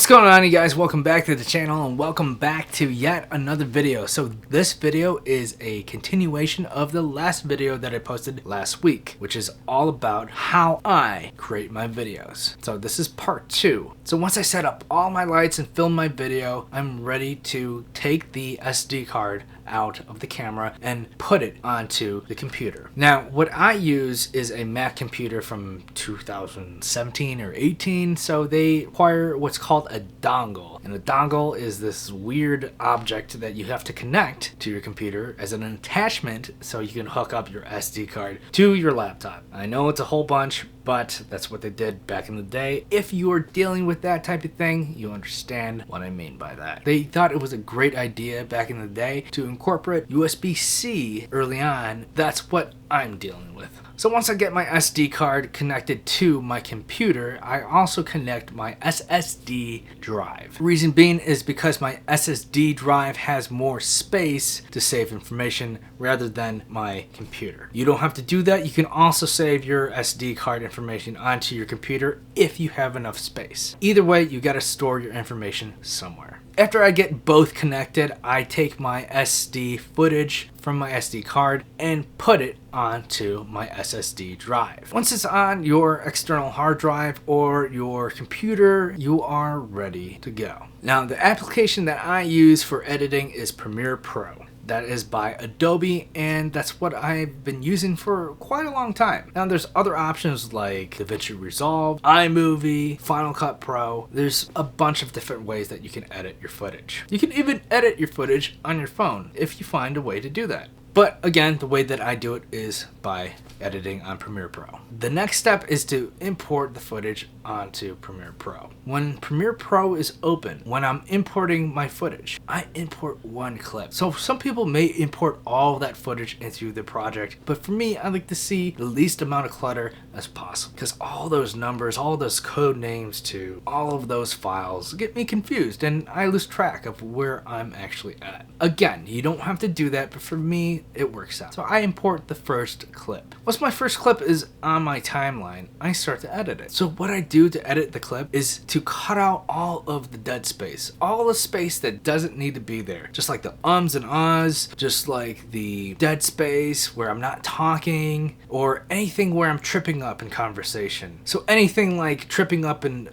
What's going on, you guys? Welcome back to the channel and welcome back to yet another video. So this video is a continuation of the last video that I posted last week, which is all about how I create my videos. So this is part 2. So once I set up all my lights and film my video, I'm ready to take the SD card out of the camera and put it onto the computer. Now, what I use is a Mac computer from 2017 or 18, so they require what's called a dongle. And a dongle is this weird object that you have to connect to your computer as an attachment so you can hook up your SD card to your laptop. I know it's a whole bunch, but that's what they did back in the day. If you are dealing with that type of thing, you understand what I mean by that. They thought it was a great idea back in the day to incorporate USB-C early on. That's what I'm dealing with. So once I get my SD card connected to my computer, I also connect my SSD drive. The reason being is because my SSD drive has more space to save information rather than my computer. You don't have to do that. You can also save your SD card information onto your computer if you have enough space. Either way, you gotta store your information somewhere. After I get both connected, I take my SD footage from my SD card and put it onto my SSD drive. Once it's on your external hard drive or your computer, you are ready to go. Now, the application that I use for editing is Premiere Pro. That is by Adobe, and that's what I've been using for quite a long time. Now, there's other options like DaVinci Resolve, iMovie, Final Cut Pro. There's a bunch of different ways that you can edit your footage. You can even edit your footage on your phone if you find a way to do that. But again, the way that I do it is by editing on Premiere Pro. The next step is to import the footage onto Premiere Pro. When Premiere Pro is open, when I'm importing my footage, I import one clip. So some people may import all that footage into the project, but for me, I like to see the least amount of clutter as possible, because all those numbers, all those code names to all of those files get me confused and I lose track of where I'm actually at. Again, you don't have to do that, but for me, it works out. So I import the first clip. Once my first clip is on my timeline, I start to edit it. So what I do to edit the clip is to cut out all of the dead space, all the space that doesn't need to be there. Just like the ums and ahs, just like the dead space where I'm not talking, or anything where I'm tripping up in conversation. So anything like tripping up in...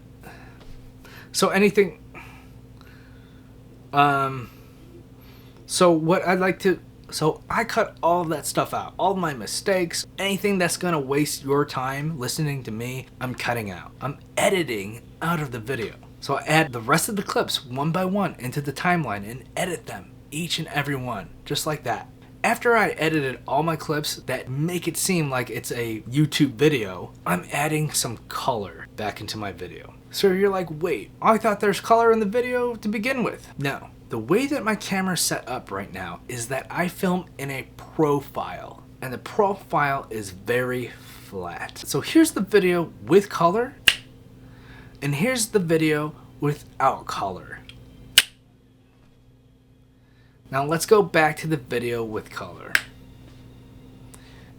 So anything... So what I'd like to... So I cut all of that stuff out, all my mistakes, anything that's gonna waste your time listening to me, I'm cutting out. I'm editing out of the video. So I add the rest of the clips one by one into the timeline and edit them, each and every one, just like that. After I edited all my clips that make it seem like it's a YouTube video, I'm adding some color back into my video. So you're like, wait, I thought there's color in the video to begin with. No. The way that my camera's set up right now is that I film in a profile, and the profile is very flat. So here's the video with color, and here's the video without color. Now let's go back to the video with color.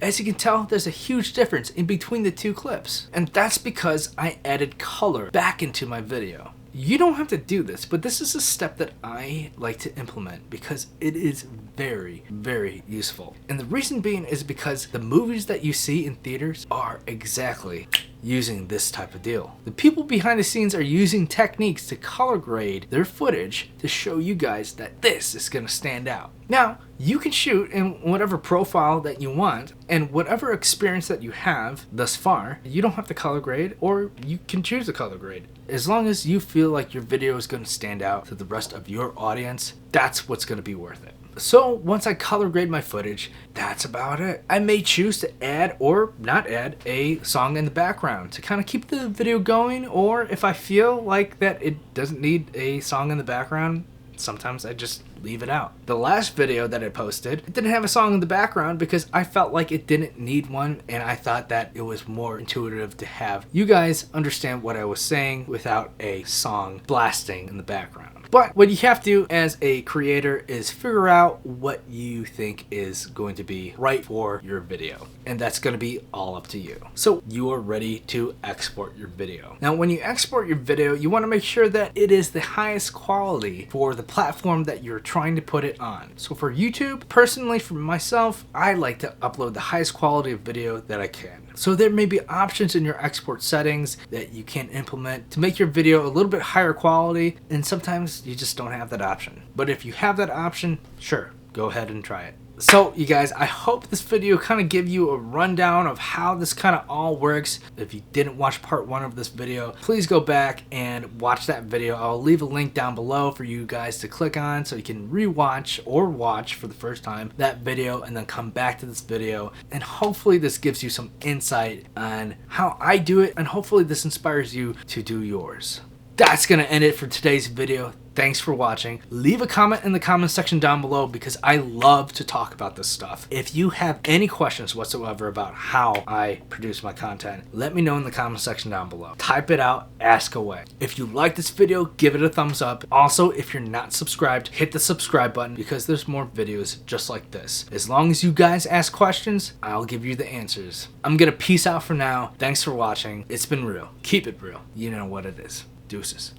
As you can tell, there's a huge difference in between the two clips, and that's because I added color back into my video. You don't have to do this, but this is a step that I like to implement because it is very, very useful. And the reason being is because the movies that you see in theaters are exactly using this type of deal. The people behind the scenes are using techniques to color grade their footage to show you guys that this is gonna stand out. Now, you can shoot in whatever profile that you want, and whatever experience that you have thus far, you don't have to color grade, or you can choose a color grade. As long as you feel like your video is gonna stand out to the rest of your audience, that's what's gonna be worth it. So once I color grade my footage, that's about it. I may choose to add or not add a song in the background to kind of keep the video going, or if I feel like that it doesn't need a song in the background, sometimes I just leave it out. The last video that I posted, it didn't have a song in the background because I felt like it didn't need one, and I thought that it was more intuitive to have you guys understand what I was saying without a song blasting in the background. But what you have to do as a creator is figure out what you think is going to be right for your video. And that's going to be all up to you. So you are ready to export your video. Now, when you export your video, you want to make sure that it is the highest quality for the platform that you're trying to put it on. So for YouTube, personally for myself, I like to upload the highest quality of video that I can. So there may be options in your export settings that you can implement to make your video a little bit higher quality, and sometimes you just don't have that option. But if you have that option, sure, go ahead and try it. So you guys, I hope this video kind of give you a rundown of how this kind of all works. If you didn't watch part 1 of this video, please go back and watch that video. I'll leave a link down below for you guys to click on so you can rewatch or watch for the first time that video and then come back to this video. And hopefully this gives you some insight on how I do it, and hopefully this inspires you to do yours. That's gonna end it for today's video. Thanks for watching. Leave a comment in the comment section down below because I love to talk about this stuff. If you have any questions whatsoever about how I produce my content, let me know in the comment section down below. Type it out, ask away. If you like this video, give it a thumbs up. Also, if you're not subscribed, hit the subscribe button because there's more videos just like this. As long as you guys ask questions, I'll give you the answers. I'm gonna peace out for now. Thanks for watching. It's been real. Keep it real. You know what it is. Deuces.